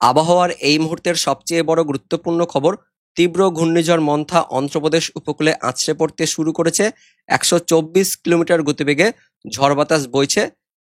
আবহাওয়ার এই মুহূর্তের সবচেয়ে বড় গুরুত্বপূর্ণ খবর, তীব্র ঘূর্ণিঝড় মন্থা অন্ধ্রপ্রদেশ উপকূলে আছড়ে পড়তে শুরু করেছে। ১২৪ কিলোমিটার গতিবেগে ঝড় বাতাস বইছে।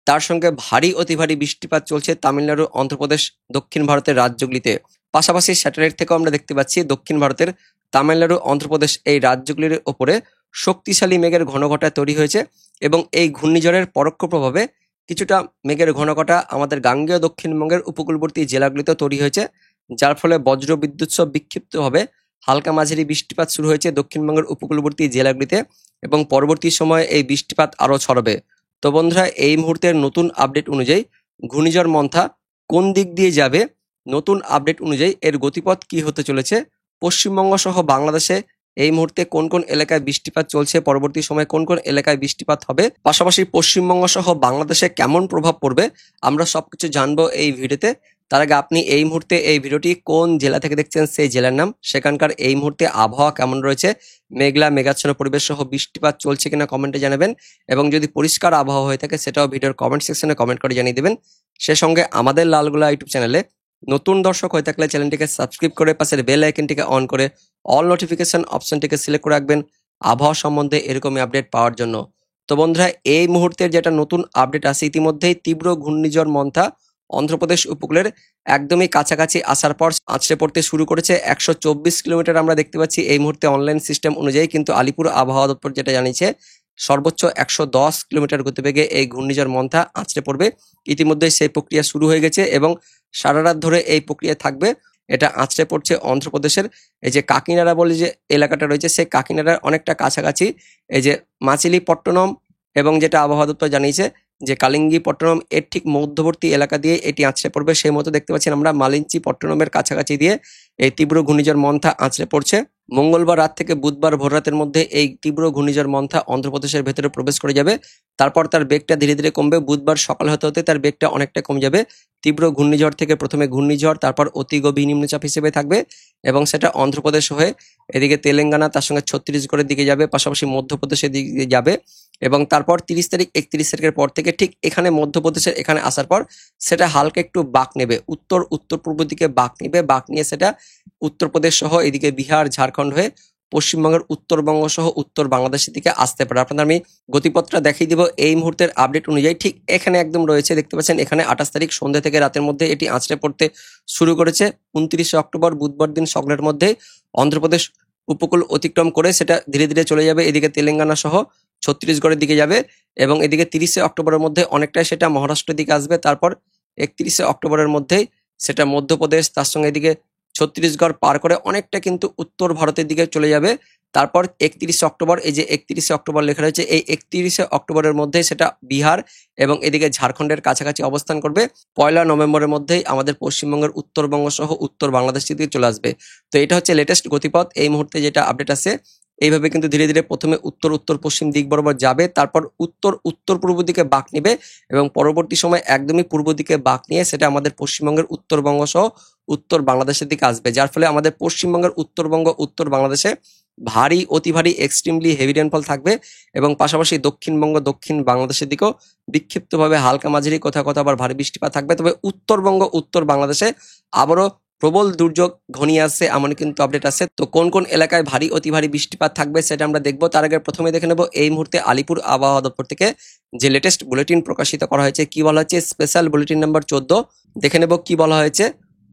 তার সঙ্গে ভারী অতি ভারী বৃষ্টিপাত চলছে তামিলনাড়ু, অন্ধ্রপ্রদেশ, দক্ষিণ ভারতের রাজ্যগুলিতে। পাশাপাশি স্যাটেলাইট থেকেও আমরা দেখতে পাচ্ছি দক্ষিণ ভারতের তামিলনাড়ু, অন্ধ্রপ্রদেশ এই রাজ্যগুলির ওপরে শক্তিশালী মেঘের ঘনঘটা তৈরি হয়েছে এবং এই ঘূর্ণিঝড়ের পরোক্ষ প্রভাবে কিছুটা মেঘের ঘনঘটা আমাদের গাঙ্গেয় দক্ষিণবঙ্গের উপকূলবর্তী জেলাগুলিতে তৈরি হয়েছে, যার ফলে বজ্র বিদ্যুৎ সহ বিক্ষিপ্তভাবে হালকা মাঝারি বৃষ্টিপাত শুরু হয়েছে দক্ষিণবঙ্গের উপকূলবর্তী জেলাগুলিতে এবং পরবর্তী সময়ে এই বৃষ্টিপাত আরও ছড়াবে। তো বন্ধুরা, এই মুহূর্তের নতুন আপডেট অনুযায়ী ঘূর্ণিঝড় মন্থা কোন দিক দিয়ে যাবে, নতুন আপডেট অনুযায়ী এর গতিপথ কি হতে চলেছে, পশ্চিমবঙ্গ সহ বাংলাদেশে এই মুহূর্তে কোন কোন এলাকায় বৃষ্টিপাত চলছে, পরবর্তী সময়ে কোন কোন এলাকায় বৃষ্টিপাত হবে, পাশাপাশি পশ্চিমবঙ্গ সহ বাংলাদেশে কেমন প্রভাব পড়বে, আমরা সবকিছু জানবো এই ভিডিওতে। তার আগে আপনি এই মুহূর্তে এই ভিডিওটি কোন জেলা থেকে দেখছেন সেই জেলার নাম, সেখানকার এই মুহূর্তে আবহাওয়া কেমন রয়েছে, মেঘলা মেঘাচ্ছন্ন পরিবেশ সহ বৃষ্টিপাত চলছে কিনা কমেন্টে জানাবেন এবং যদি পরিষ্কার আবহাওয়া হয়ে থাকে সেটাও ভিডিওর কমেন্ট সেকশনে কমেন্ট করে জানিয়ে দেবেন। সে সঙ্গে আমাদের লালগোলা ইউটিউব চ্যানেলে নতুন দর্শক হয়ে থাকলে চ্যানেলটিকে সাবস্ক্রাইব করে পাশের বেল আইকনটিকে অন করে অল নোটিফিকেশন অপশনটিকে সিলেক্ট করে রাখবেন আবহাওয়া সম্বন্ধে এরকমই আপডেট পাওয়ার জন্য। তো বন্ধুরা, এই মুহূর্তের যেটা নতুন আপডেট আছে, ইতিমধ্যেই তীব্র ঘূর্ণিঝড় মন্থা অন্ধ্রপ্রদেশ উপকূলের একদমই কাছাকাছি আসার পর আছড়ে পড়তে শুরু করেছে। ১২৪ কিলোমিটার আমরা দেখতে পাচ্ছি এই মুহূর্তে অনলাইন সিস্টেম অনুযায়ী, কিন্তু আলিপুর আবহাওয়া দপ্তর যেটা জানিয়েছে সর্বোচ্চ ১১০ কিলোমিটার গতিবেগে এই ঘূর্ণিঝড় মন্থা আছড়ে পড়বে। ইতিমধ্যে সেই প্রক্রিয়া শুরু হয়ে গেছে এবং সারা রাত ধরে এই প্রক্রিয়া থাকবে। এটা আছড়ে পড়ছে অন্ধ্রপ্রদেশের এই যে কাকিনাড়া বলে যে এলাকাটা রয়েছে, সেই কাকিনাড়ার অনেকটা কাছাকাছি এই যে মাচিলিপট্টনম এবং যেটা আবহাওয়া দপ্তর জানিয়েছে যে কালিঙ্গিপট্টনম এর ঠিক মধ্যবর্তী এলাকা দিয়ে এটি আছড়ে পড়বে। সেই মতো দেখতে পাচ্ছেন আমরা মালিঞ্চিপট্টনমের কাছাকাছি দিয়ে এই তীব্র ঘূর্ণিঝড় মন্থা আছড়ে পড়ছে। মঙ্গলবার রাত থেকে বুধবার ভোর রাতের মধ্যে এই তীব্র ঘূর্ণিঝড় মন্থা অন্ধ্রপ্রদেশের ভেতরে প্রবেশ করে যাবে। তারপর তার বেগটা ধীরে ধীরে কমবে। বুধবার সকাল হতে হতে তার বেগটা অনেকটা কমে যাবে। তীব্র ঘূর্ণিঝড় থেকে প্রথমে ঘূর্ণিঝড়, তারপর অতি গভীর নিম্নচাপ হিসেবে থাকবে এবং সেটা অন্ধ্রপ্রদেশ হয়ে এদিকে তেলেঙ্গানা, তার সঙ্গে ছত্তিশগড়ের দিকে যাবে, পাশাপাশি মধ্যপ্রদেশের দিকে যাবে এবং তারপর ৩০ তারিখ ৩১ তারিখের পর থেকে ঠিক এখানে মধ্যপ্রদেশের এখানে আসার পর সেটা হালকা একটু বাঁক নেবে, উত্তর পূর্ব দিকে বাঁক নেবে। বাঁক নিয়ে সেটা উত্তরপ্রদেশ সহ এদিকে বিহার, ঝাড়খণ্ড হয়ে পশ্চিমবঙ্গের উত্তরবঙ্গ সহ উত্তর বাংলাদেশের দিকে আসতে পারে। আপনাদের আমি গতিপথটা দেখিয়ে দিব এই মুহূর্তের আপডেট অনুযায়ী। ঠিক এখানে একদম রয়েছে, দেখতে পাচ্ছেন এখানে ২৮ তারিখ সন্ধ্যা থেকে রাতের মধ্যে এটি আছড়ে পড়তে শুরু করেছে। ২৯শে অক্টোবর বুধবার দিন সকালের মধ্যে অন্ধ্রপ্রদেশ উপকূল অতিক্রম করে সেটা ধীরে ধীরে চলে যাবে এদিকে তেলেঙ্গানা সহ ছত্তিশগড়ের দিকে যাবে এবং এদিকে ৩০শে অক্টোবরের মধ্যে অনেকটাই সেটা মহারাষ্ট্রের দিকে আসবে। তারপর ৩১শে অক্টোবরের মধ্যেই সেটা মধ্যপ্রদেশ, তার সঙ্গে এদিকে ছত্তিশগড় পার করে অনেকটা কিন্তু উত্তর ভারতের দিকে চলে যাবে। তারপর ৩১শে অক্টোবর, এই যে ৩১শে অক্টোবর লেখা রয়েছে, এই ৩১শে অক্টোবরের মধ্যে সেটা বিহার এবং এদিকে ঝাড়খণ্ডের কাছাকাছি অবস্থান করবে। ১লা নভেম্বরের মধ্যেই আমাদের পশ্চিমবঙ্গের উত্তরবঙ্গ সহ উত্তর বাংলাদেশের দিকে চলে আসবে। তো এটা হচ্ছে লেটেস্ট গতিপথ এই মুহূর্তে যেটা আপডেট আছে। এইভাবে কিন্তু ধীরে ধীরে প্রথমে উত্তর পশ্চিম দিক বরাবর যাবে, তারপর উত্তর পূর্ব দিকে বাঁক নেবে এবং পরবর্তী সময় একদমই পূর্ব দিকে বাঁক নিয়ে সেটা আমাদের পশ্চিমবঙ্গের উত্তরবঙ্গ সহ উত্তর বাংলাদেশের দিকে আসবে, যার ফলে আমাদের পশ্চিমবঙ্গের উত্তরবঙ্গ, উত্তর বাংলাদেশে ভারী অতি ভারী এক্সট্রিমলি হেভি রেনফল থাকবে এবং পাশাপাশি দক্ষিণবঙ্গ, দক্ষিণ বাংলাদেশের দিকেও বিক্ষিপ্তভাবে হালকা মাঝারি কোথাও কোথাও আবার ভারী বৃষ্টিপাত থাকবে। তবে উত্তরবঙ্গ, উত্তর বাংলাদেশে আবারও প্রবল দুর্যোগ ঘনিয়ে আসছে এমন কিন্তু আপডেট আছে। তো কোন কোন এলাকায় ভারী অতি ভারী বৃষ্টিপাত থাকবে সেটা আমরা দেখবো। তার আগে প্রথমে দেখে নেব এই মুহূর্তে আলিপুর আবহাওয়া দপ্তর থেকে যে লেটেস্ট বুলেটিন প্রকাশিত করা হয়েছে। কি বলা হয়েছে? স্পেশাল বুলেটিন নাম্বার ১৪ দেখে নেব কি বলা হয়েছে।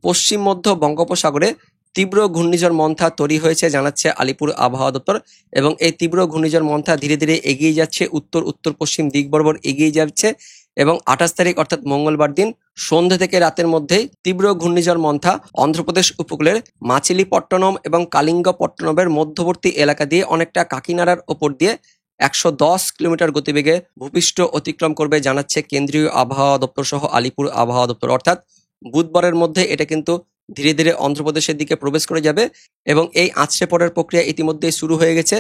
পশ্চিম মধ্য বঙ্গোপসাগরে তীব্র ঘূর্ণিঝড় মন্থা তৈরি হয়েছে জানাচ্ছে আলিপুর আবহাওয়া দপ্তর এবং এই তীব্র ঘূর্ণিঝড় মন্থা ধীরে ধীরে এগিয়ে যাচ্ছে, উত্তর পশ্চিম দিক বরাবর এগিয়ে যাচ্ছে এবং ২৮ তারিখ অর্থাৎ মঙ্গলবার দিন সন্ধ্যা থেকে রাতের মধ্যেই তীব্র ঘূর্ণিঝড় মন্থা অন্ধ্রপ্রদেশ উপকূলের মাচিলিপট্টনম এবং কালিঙ্গপট্টনমের মধ্যবর্তী এলাকা দিয়ে অনেকটা কাকিনাড়ার ওপর দিয়ে ১১০ কিলোমিটার গতিবেগে ভূপৃষ্ঠ অতিক্রম করবে জানাচ্ছে কেন্দ্রীয় আবহাওয়া দপ্তর সহ আলিপুর আবহাওয়া দপ্তর। অর্থাৎ বুধবারের মধ্যে এটা কিন্তু ধীরে ধীরে অন্ধ্রপ্রদেশের দিকে প্রবেশ করে যাবে এবং এই আছড়ে পড়ার প্রক্রিয়া ইতিমধ্যেই শুরু হয়ে গেছে।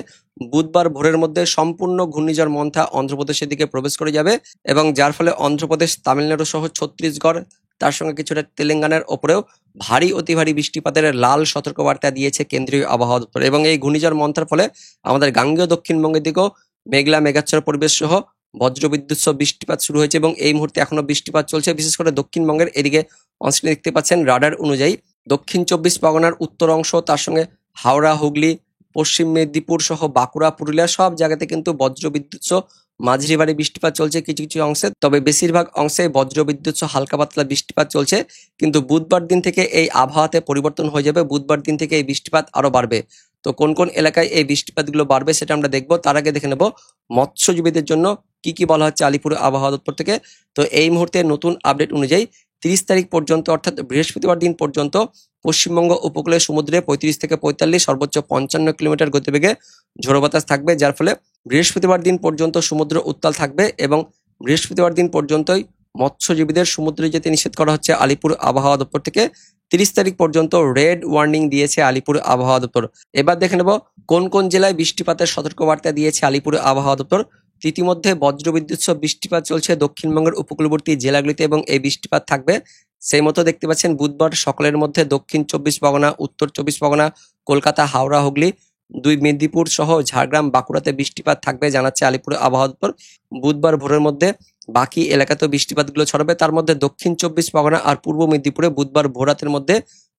বুধবার ভোরের মধ্যে সম্পূর্ণ ঘূর্ণিঝড় মন্থা অন্ধ্রপ্রদেশের দিকে প্রবেশ করে যাবে এবং যার ফলে অন্ধ্রপ্রদেশ, তামিলনাড়ু সহ ছত্তিশগড়, তার সঙ্গে কিছুটা তেলেঙ্গানার ওপরেও ভারী অতি ভারী বৃষ্টিপাতের লাল সতর্কবার্তা দিয়েছে কেন্দ্রীয় আবহাওয়া দপ্তর এবং এই ঘূর্ণিঝড় মন্থার ফলে আমাদের গাঙ্গেয় দক্ষিণবঙ্গের দিকেও মেঘলা মেঘাচ্ছন্ন পরিবেশ সহ বজ্রবিদ্যুৎ সহ বৃষ্টিপাত শুরু হয়েছে এবং এই মুহূর্তে এখনো বৃষ্টিপাত চলছে। বিশেষ করে দক্ষিণবঙ্গের এদিকে অংশে দেখতে পাচ্ছেন রাডার অনুযায়ী দক্ষিণ 24 পরগনার উত্তর অংশ, তার সঙ্গে হাওড়া, হুগলি, পশ্চিম মেদিনীপুর সহ বাঁকুড়া, পুরুলিয়া সব জায়গাতে কিন্তু বজ্রবিদ্যুৎ সহ মাঝারি ভারী বৃষ্টিপাত চলছে কিছু কিছু অংশে। তবে বেশিরভাগ অংশে বজ্রবিদ্যুৎ সহ হালকা পাতলা বৃষ্টিপাত চলছে। কিন্তু বুধবার দিন থেকে এই আবহাওয়াতে পরিবর্তন হয়ে যাবে। বুধবার দিন থেকে এই বৃষ্টিপাত আরো বাড়বে। তো কোন কোন এলাকায় এই বৃষ্টিপাতগুলো বাড়বে সেটা আমরা দেখবো। তার আগে দেখে নেব মৎস্যজীবীদের জন্য কি কি বলা হচ্ছে আলিপুর আবহাওয়া দপ্তর থেকে। তো এই মুহূর্তে নতুন আপডেট অনুযায়ী 30 তারিখ পর্যন্ত অর্থাৎ বৃহস্পতিবার দিন পর্যন্ত পশ্চিমবঙ্গ উপকূলীয় সমুদ্রে 35 থেকে 45 সর্বোচ্চ 55 কিলোমিটার গতিবেগে ঝোড়ো বাতাস থাকবে, যার ফলে বৃহস্পতিবার দিন পর্যন্ত সমুদ্র উত্তাল থাকবে এবং বৃহস্পতিবার দিন পর্যন্তই মৎস্যজীবীদের সমুদ্রে যেতে নিষেধ করা হচ্ছে আলিপুর আবহাওয়া দপ্তর থেকে। 30 তারিখ পর্যন্ত রেড ওয়ার্নিং দিয়েছে আলিপুর আবহাওয়া দপ্তর। এবার দেখে নেব কোন কোন জেলায় বৃষ্টিপাতের সতর্কবার্তা দিয়েছে আলিপুর আবহাওয়া দপ্তর। ইতিমধ্যে বজ্রবিদ্যুৎ সহ বৃষ্টিপাত চলছে দক্ষিণবঙ্গের উপকূলবর্তী জেলাগুলিতে এবং এই বৃষ্টিপাত থাকবে। সেই মতো দেখতে পাচ্ছেন বুধবার সকালের মধ্যে দক্ষিণ 24 পরগনা, উত্তর 24 পরগনা, কলকাতা, হাওড়া, হুগলি, 2 মেদিনীপুর সহ ঝাড়গ্রাম, বাঁকুড়াতে বৃষ্টিপাত থাকবে জানাচ্ছে আলিপুর আবহাওয়া দপ্তর। বুধবার ভোরের মধ্যে বাকি এলাকাতেও বৃষ্টিপাতগুলো ছড়াবে। তার মধ্যে দক্ষিণ 24 পরগনা আর পূর্ব মেদিনীপুরে বুধবার ভোরাতের মধ্যে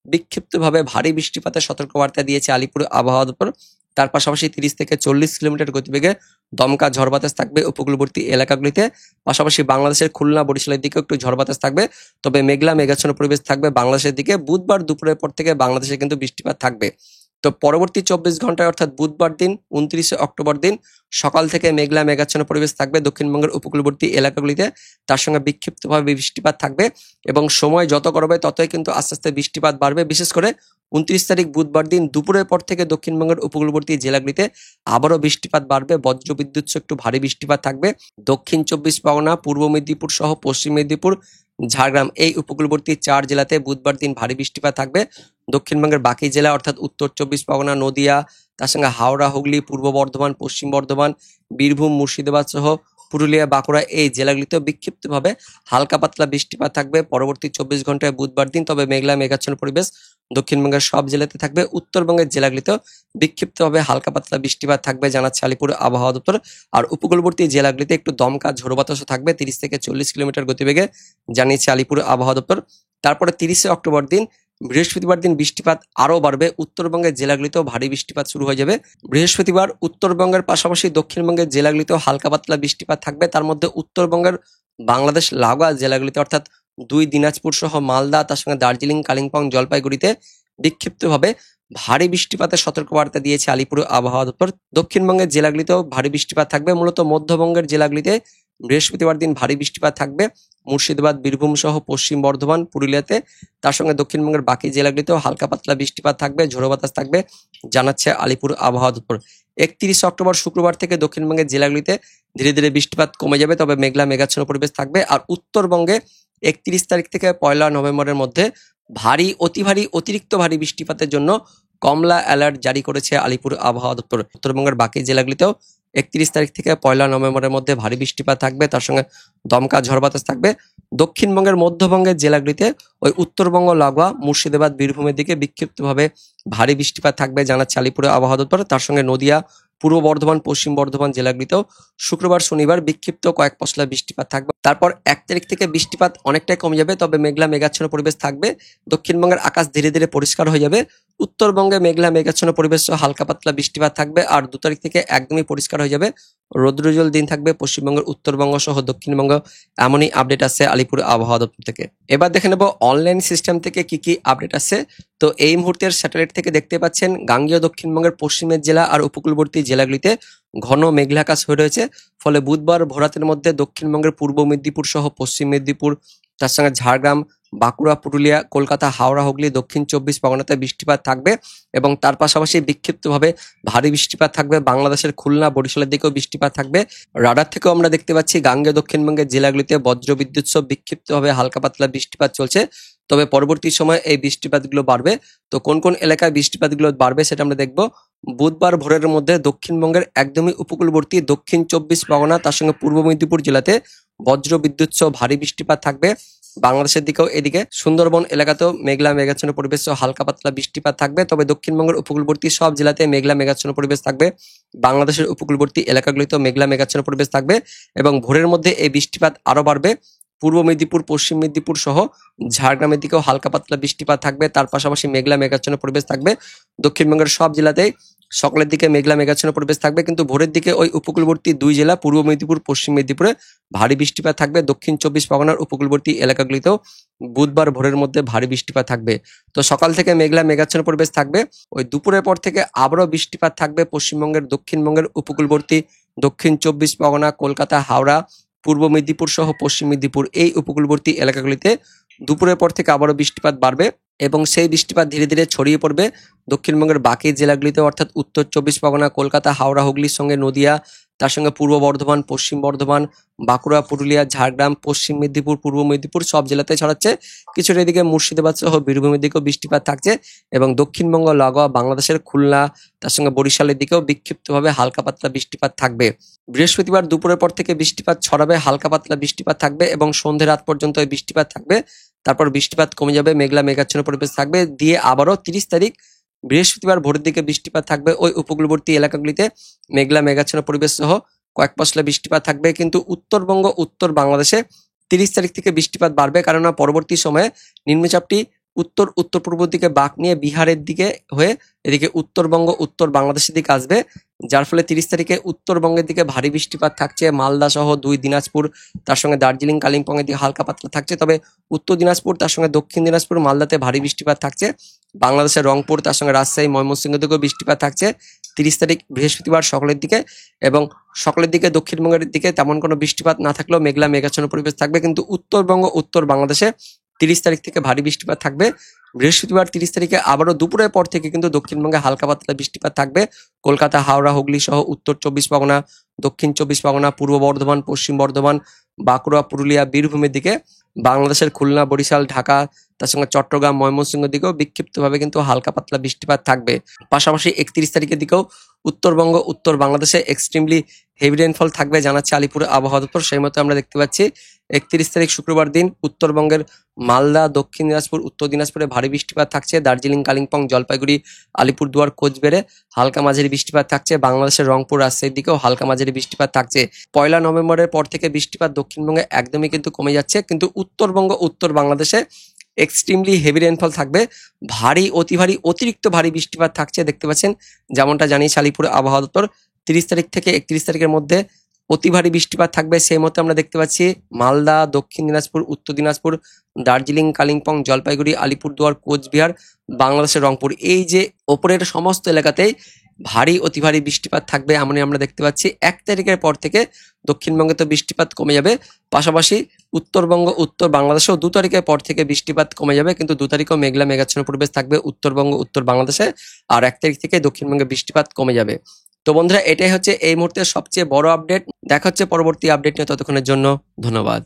বিক্ষিপ্তভাবে ভারী বৃষ্টিপাতের সতর্কবার্তা দিয়েছে আলিপুর আবহাওয়া দপ্তর। তার পাশাপাশি 30 থেকে 40 কিলোমিটার গতিবেগে দমকা ঝড় বাতাস থাকবে উপকূলবর্তী এলাকাগুলিতে। পাশাপাশি বাংলাদেশের খুলনা, বরিশালের দিকেও একটু ঝড় বাতাস থাকবে। তবে মেঘলা মেঘাচ্ছন্ন পরিবেশ থাকবে বাংলাদেশের দিকে। বুধবার দুপুরের পর থেকে বাংলাদেশে কিন্তু বৃষ্টিপাত থাকবে। তো পরবর্তী 24 ঘন্টায় অর্থাৎ বুধবার দিন 29 অক্টোবর দিন সকাল থেকে মেঘলা মেঘাচ্ছন্ন পরিবেশ থাকবে দক্ষিণবঙ্গের উপকূলবর্তী এলাকাগুলিতে। তার সঙ্গে বিক্ষিপ্তভাবে বৃষ্টিপাত থাকবে এবং সময় যত গড়বে ততই কিন্তু আস্তে আস্তে বৃষ্টিপাত বাড়বে। বিশেষ করে 29 তারিখ বুধবার দিন দুপুরের পর থেকে দক্ষিণবঙ্গের উপকূলবর্তী জেলাগুলিতে আবারও বৃষ্টিপাত বাড়বে। বজ্রবিদ্যুৎ সহ একটু ভারী বৃষ্টিপাত থাকবে দক্ষিণ 24 পরগনা, পূর্ব মেদিনীপুর সহ পশ্চিম মেদিনীপুর, ঝাড়গ্রাম এই উপকূলবর্তী 4 জেলাতে বুধবার দিন ভারী বৃষ্টিপাত থাকবে। দক্ষিণবঙ্গের বাকি জেলা অর্থাৎ উত্তর 24 পরগনা, নদিয়া, তার সঙ্গে হাওড়া, হুগলি, পূর্ব বর্ধমান, পশ্চিম বর্ধমান, বীরভূম, মুর্শিদাবাদ সহ পুরুলিয়া, বাঁকুড়া এই জেলাগুলিতেও বিক্ষিপ্তভাবে হালকা পাতলা বৃষ্টিপাত থাকবে পরবর্তী 24 ঘন্টায় বুধবার দিন। তবে মেঘলা মেঘাচ্ছন্ন পরিবেশ দক্ষিণবঙ্গের সব জেলাতে থাকবে। উত্তরবঙ্গের জেলাগুলিতেও বিক্ষিপ্তভাবে হালকা পাতলা বৃষ্টিপাত থাকবে জানাচ্ছে আলিপুর আবহাওয়া দপ্তর। আর উপকূলবর্তী জেলাগুলিতে একটু দমকা ঝোড়ো বাতাসও থাকবে 30 থেকে 40 কিলোমিটার গতিবেগে জানিয়েছে আলিপুর আবহাওয়া দপ্তর। তারপরে 30 অক্টোবর দিন বৃহস্পতিবার দিন বৃষ্টিপাত আরও বাড়বে। উত্তরবঙ্গের জেলাগুলিতেও ভারী বৃষ্টিপাত শুরু হয়ে যাবে বৃহস্পতিবার। উত্তরবঙ্গের পাশাপাশি দক্ষিণবঙ্গের জেলাগুলিতেও হালকা পাতলা বৃষ্টিপাত থাকবে। তার মধ্যে উত্তরবঙ্গের বাংলাদেশ লাগোয়া জেলাগুলিতে অর্থাৎ 2 দিনাজপুর সহ মালদা, তার সঙ্গে দার্জিলিং, কালিম্পং, জলপাইগুড়িতে বিক্ষিপ্তভাবে ভারী বৃষ্টিপাতের সতর্কবার্তা দিয়েছে আলিপুর আবহাওয়া দপ্তর। দক্ষিণবঙ্গের জেলাগুলিতেও ভারী বৃষ্টিপাত থাকবে। মূলত মধ্যবঙ্গের জেলাগুলিতে বৃহস্পতিবার দিন ভারী বৃষ্টিপাত থাকবে মুর্শিদাবাদ, বীরভূম সহ পশ্চিম বর্ধমান, পুরুলিয়াতে। তার সঙ্গে দক্ষিণবঙ্গের বাকি জেলাগুলিতেও হালকা পাতলা বৃষ্টিপাত থাকবে, ঝোড়ো বাতাস থাকবে জানাচ্ছে আলিপুর আবহাওয়া দপ্তর। 31 অক্টোবর শুক্রবার থেকে দক্ষিণবঙ্গের জেলাগুলিতে ধীরে ধীরে বৃষ্টিপাত কমে যাবে, তবে মেঘলা মেঘাচ্ছন্ন পরিবেশ থাকবে। আর উত্তরবঙ্গে 31 তারিখ থেকে 1 নভেম্বরের মধ্যে ভারী, অতি ভারী, অতিরিক্ত ভারী বৃষ্টিপাতের জন্য কমলা অ্যালার্ট জারি করেছে আলিপুর আবহাওয়া দপ্তর। উত্তরবঙ্গের বাকি জেলাগুলিতেও 31 তারিখ থেকে 1 নভেম্বরের মধ্যে ভারী বৃষ্টিপাত থাকবে, তার সঙ্গে দমকা ঝড় বাতাস থাকবে। দক্ষিণবঙ্গের মধ্যবঙ্গের জেলাগুলিতে ওই উত্তরবঙ্গ লাগোয়া মুর্শিদাবাদ, বীরভূমের দিকে বিক্ষিপ্তভাবে ভারী বৃষ্টিপাত থাকবে জানাচ্ছে আলিপুর আবহাওয়া দপ্তর। তার সঙ্গে নদিয়া, পূর্ব বর্ধমান, পশ্চিম বর্ধমান জেলাগুলিতেও শুক্রবার, শনিবার বিক্ষিপ্ত কয়েক পশলা বৃষ্টিপাত থাকবে। তারপর 1 তারিখ থেকে বৃষ্টিপাত অনেকটাই কমে যাবে, তবে মেঘলা মেঘাচ্ছন্ন পরিবেশ থাকবে। দক্ষিণবঙ্গের আকাশ ধীরে ধীরে পরিষ্কার হয়ে যাবে। উত্তরবঙ্গে মেঘলা মেঘাচ্ছন্ন পরিবেশ সহ হালকা পাতলা বৃষ্টিপাত থাকবে। আর 2 তারিখ থেকে একদমই পরিষ্কার হয়ে যাবে, রৌদ্রোজ্জ্বল দিন থাকবে পশ্চিমবঙ্গের উত্তরবঙ্গ সহ দক্ষিণবঙ্গ। এমনই আপডেট আছে আলিপুর আবহাওয়া দপ্তর থেকে। এবার দেখে নেব অনলাইন সিস্টেম থেকে কি কি আপডেট আছে। তো এই মুহূর্তের স্যাটেলাইট থেকে দেখতে পাচ্ছেন গাঙ্গেয় দক্ষিণবঙ্গের পশ্চিমের জেলা আর উপকূলবর্তী জেলাগুলিতে ঘন মেঘলা আকাশ হয়ে রয়েছে। ফলে বুধবার ভোরাতের মধ্যে দক্ষিণবঙ্গের পূর্ব মেদিনীপুর সহ পশ্চিম মেদিনীপুর, তার সঙ্গে ঝাড়গ্রাম, বাঁকুড়া, পুরুলিয়া, কলকাতা, হাওড়া, হুগলি, দক্ষিণ 24 পরগনাতে বৃষ্টিপাত থাকবে এবং তার পাশাপাশি বিক্ষিপ্তভাবে ভারী বৃষ্টিপাত থাকবে বাংলাদেশের খুলনা, বরিশালের দিকেও বৃষ্টিপাত থাকবে। রাডার থেকেও আমরা দেখতে পাচ্ছি গাঙ্গেয় দক্ষিণবঙ্গের জেলাগুলিতে বজ্রবিদ্যুৎ সহ বিক্ষিপ্তভাবে হালকা পাতলা বৃষ্টিপাত চলছে। তবে পরবর্তী সময় এই বৃষ্টিপাতগুলো বাড়বে। তো কোন কোন এলাকায় বৃষ্টিপাতগুলো বাড়বে সেটা আমরা দেখব। বুধবার ভোরের মধ্যে দক্ষিণবঙ্গের একদমই উপকূলবর্তী দক্ষিণ 24 পরগনা, তার সঙ্গে পূর্ব মেদিনীপুর জেলাতে বজ্রবিদ্যুৎ সহ ভারী বৃষ্টিপাত থাকবে। বাংলাদেশের দিকেও এদিকে সুন্দরবন এলাকাতেও মেঘলা মেঘাচ্ছন্ন পরিবেশ ও হালকা পাতলা বৃষ্টিপাত থাকবে। তবে দক্ষিণবঙ্গের উপকূলবর্তী সব জেলাতে মেঘলা মেঘাচ্ছন্ন পরিবেশ থাকবে। বাংলাদেশের উপকূলবর্তী এলাকাগুলিতেও মেঘলা মেঘাচ্ছন্ন পরিবেশ থাকবে এবং ভোরের মধ্যে এই বৃষ্টিপাত আরো বাড়বে। পূর্ব মেদিনীপুর, পশ্চিম মেদিনীপুর সহ ঝাড়গ্রামের দিকেও হালকা পাতলা বৃষ্টিপাত থাকবে। তার পাশাপাশি মেঘলা মেঘাচ্ছন্ন পরিবেশ থাকবে। দক্ষিণবঙ্গের সব জেলাতেই সকালের দিকে মেঘলা মেঘাচ্ছন্ন পরিবেশ থাকবে, কিন্তু ভোরের দিকে ওই উপকূলবর্তী দুই জেলা পূর্ব মেদিনীপুর, পশ্চিম মেদিনীপুরে ভারী বৃষ্টিপাত থাকবে। দক্ষিণ চব্বিশ পরগনার উপকূলবর্তী এলাকাগুলিতেও বুধবার ভোরের মধ্যে ভারী বৃষ্টিপাত থাকবে। তো সকাল থেকে মেঘলা মেঘাচ্ছন্ন পরিবেশ থাকবে। ওই দুপুরের পর থেকে আবারও বৃষ্টিপাত থাকবে পশ্চিমবঙ্গের দক্ষিণবঙ্গের উপকূলবর্তী দক্ষিণ চব্বিশ পরগনা, কলকাতা, হাওড়া, পূর্ব মেদিনীপুর সহ পশ্চিম মেদিনীপুর এই উপকূলবর্তী এলাকাগুলিতে দুপুরের পর থেকে আবারও বৃষ্টিপাত বাড়বে এবং সেই বৃষ্টিপাত ধীরে ধীরে ছড়িয়ে পড়বে দক্ষিণবঙ্গের বাকি জেলাগুলিতে, অর্থাৎ উত্তর চব্বিশ পরগনা, কলকাতা, হাওড়া, হুগলির সঙ্গে নদিয়া, তার সঙ্গে পূর্ব বর্ধমান, পশ্চিম বর্ধমান, বাঁকুড়া, পুরুলিয়া, ঝাড়গ্রাম, পশ্চিম মেদিনীপুর, পূর্ব মেদিনীপুর সব জেলাতে ছড়াচ্ছে। কিছুটা এদিকে মুর্শিদাবাদ সহ বীরভূমের দিকেও বৃষ্টিপাত থাকছে এবং দক্ষিণবঙ্গ লাগোয়া বাংলাদেশের খুলনা, তার সঙ্গে বরিশালের দিকেও বিক্ষিপ্তভাবে হালকা পাতলা বৃষ্টিপাত থাকবে। বৃহস্পতিবার দুপুরের পর থেকে বৃষ্টিপাত ছড়াবে, হালকা পাতলা বৃষ্টিপাত থাকবে এবং সন্ধ্যে রাত পর্যন্ত এই বৃষ্টিপাত থাকবে। তারপর বৃষ্টিপাত কমে যাবে, মেঘলা মেঘাচ্ছন্ন পরিবেশ থাকবে। দিয়ে আবারও 30 তারিখ বৃহস্পতিবার ভোরের দিকে বৃষ্টিপাত থাকবে। ওই উপকূলবর্তী এলাকাগুলিতে মেঘলা মেঘাচ্ছন্ন পরিবেশ সহ কয়েক পশলা বৃষ্টিপাত থাকবে, কিন্তু উত্তরবঙ্গ, উত্তর বাংলাদেশে 30 তারিখ থেকে বৃষ্টিপাত বাড়বে, কারণ পরবর্তী সময়ে নিম্নচাপটি উত্তর উত্তর পূর্ব দিকে বাঁক নিয়ে বিহারের দিকে হয়ে এদিকে উত্তরবঙ্গ, উত্তর বাংলাদেশের দিকে আসবে, যার ফলে 30 তারিখে উত্তরবঙ্গের দিকে ভারী বৃষ্টিপাত থাকছে। মালদা সহ 2 দিনাজপুর, তার সঙ্গে দার্জিলিং, কালিম্পং এর দিকে হালকা পাতলা থাকছে। তবে উত্তর দিনাজপুর, তার সঙ্গে দক্ষিণ দিনাজপুর, মালদাতে ভারী বৃষ্টিপাত থাকছে। বাংলাদেশের রংপুর, তার সঙ্গে রাজশাহী, ময়মনসিংহের দিকেও বৃষ্টিপাত থাকছে 30 তারিখ বৃহস্পতিবার সকালের দিকে। এবং সকালের দিকে দক্ষিণবঙ্গের দিকে তেমন কোনো বৃষ্টিপাত না থাকলেও মেঘলা মেঘাচ্ছন্ন পরিবেশ থাকবে, কিন্তু উত্তরবঙ্গ, উত্তর বাংলাদেশে 30 তারিখ থেকে ভারী বৃষ্টিপাত থাকবে। বৃহস্পতিবার 30 তারিখে আবারও দুপুরের পর থেকে কিন্তু দক্ষিণবঙ্গে হালকা পাতলা বৃষ্টিপাত থাকবে। কলকাতা, হাওড়া, হুগলি সহ উত্তর চব্বিশ পরগনা, দক্ষিণ চব্বিশ পরগনা, পূর্ব বর্ধমান, পশ্চিম বর্ধমান, বাঁকুড়া, পুরুলিয়া, বীরভূমের দিকে, বাংলাদেশের খুলনা, বরিশাল, ঢাকা, তার সঙ্গে চট্টগ্রাম, ময়মনসিংহের দিকেও বিক্ষিপ্তভাবে কিন্তু হালকা পাতলা বৃষ্টিপাত থাকবে। পাশাপাশি 31 তারিখের দিকেও উত্তরবঙ্গ, উত্তর বাংলাদেশে এক্সট্রিমলি হেভি রেইনফল থাকবে জানাচ্ছে আলিপুর আবহাওয়া দপ্তর। সেই মতো আমরা দেখতে পাচ্ছি 31 তারিখ শুক্রবার দিন উত্তরবঙ্গের মালদা, দক্ষিণ দিনাজপুর, উত্তর দিনাজপুরে ভারী বৃষ্টিপাত থাকছে। দার্জিলিং, কালিম্পং, জলপাইগুড়ি, আলিপুরদুয়ার, কোচবিহারে হালকা মাঝারি বৃষ্টিপাত থাকছে। বাংলাদেশের রংপুর, রাজশাহীর দিকেও হালকা মাঝারি বৃষ্টিপাত থাকছে। 1 নভেম্বরের পর থেকে বৃষ্টিপাত দক্ষিণবঙ্গে একদমই কিন্তু কমে যাচ্ছে, কিন্তু উত্তরবঙ্গ, উত্তর বাংলাদেশে এক্সট্রিমলি হেভি রেইনফল থাকবে। ভারী, অতি ভারী, অতিরিক্ত ভারী বৃষ্টিপাত থাকছে দেখতে পাচ্ছেন, যেমনটা জানিয়েছে আলিপুর আবহাওয়া দপ্তর। 30 তারিখ থেকে 31 তারিখের মধ্যে অতি ভারী বৃষ্টিপাত থাকবে। সেই মতো আমরা দেখতে পাচ্ছি মালদা, দক্ষিণ দিনাজপুর, উত্তর দিনাজপুর, দার্জিলিং, কালিম্পং, জলপাইগুড়ি, আলিপুরদুয়ার, কোচবিহার, বাংলাদেশের রংপুর, এই যে ওপরের সমস্ত এলাকাতেই ভারী, অতি ভারী বৃষ্টিপাত থাকবে এমনই আমরা দেখতে পাচ্ছি। 1 তারিখের পর থেকে দক্ষিণবঙ্গে তো বৃষ্টিপাত কমে যাবে, পাশাপাশি উত্তরবঙ্গ, উত্তর বাংলাদেশেও 2 তারিখের পর থেকে বৃষ্টিপাত কমে যাবে, কিন্তু 2 তারিখও মেঘলা মেঘাচ্ছন্ন পরিবেশ থাকবে উত্তরবঙ্গ, উত্তর বাংলাদেশে। আর 1 তারিখ থেকে দক্ষিণবঙ্গে বৃষ্টিপাত কমে যাবে। তো বন্ধুরা, এটাই হচ্ছে এই মুহূর্তের সবচেয়ে বড় আপডেট। দেখা হচ্ছে পরবর্তী আপডেট নিয়ে, ততক্ষণের জন্য ধন্যবাদ।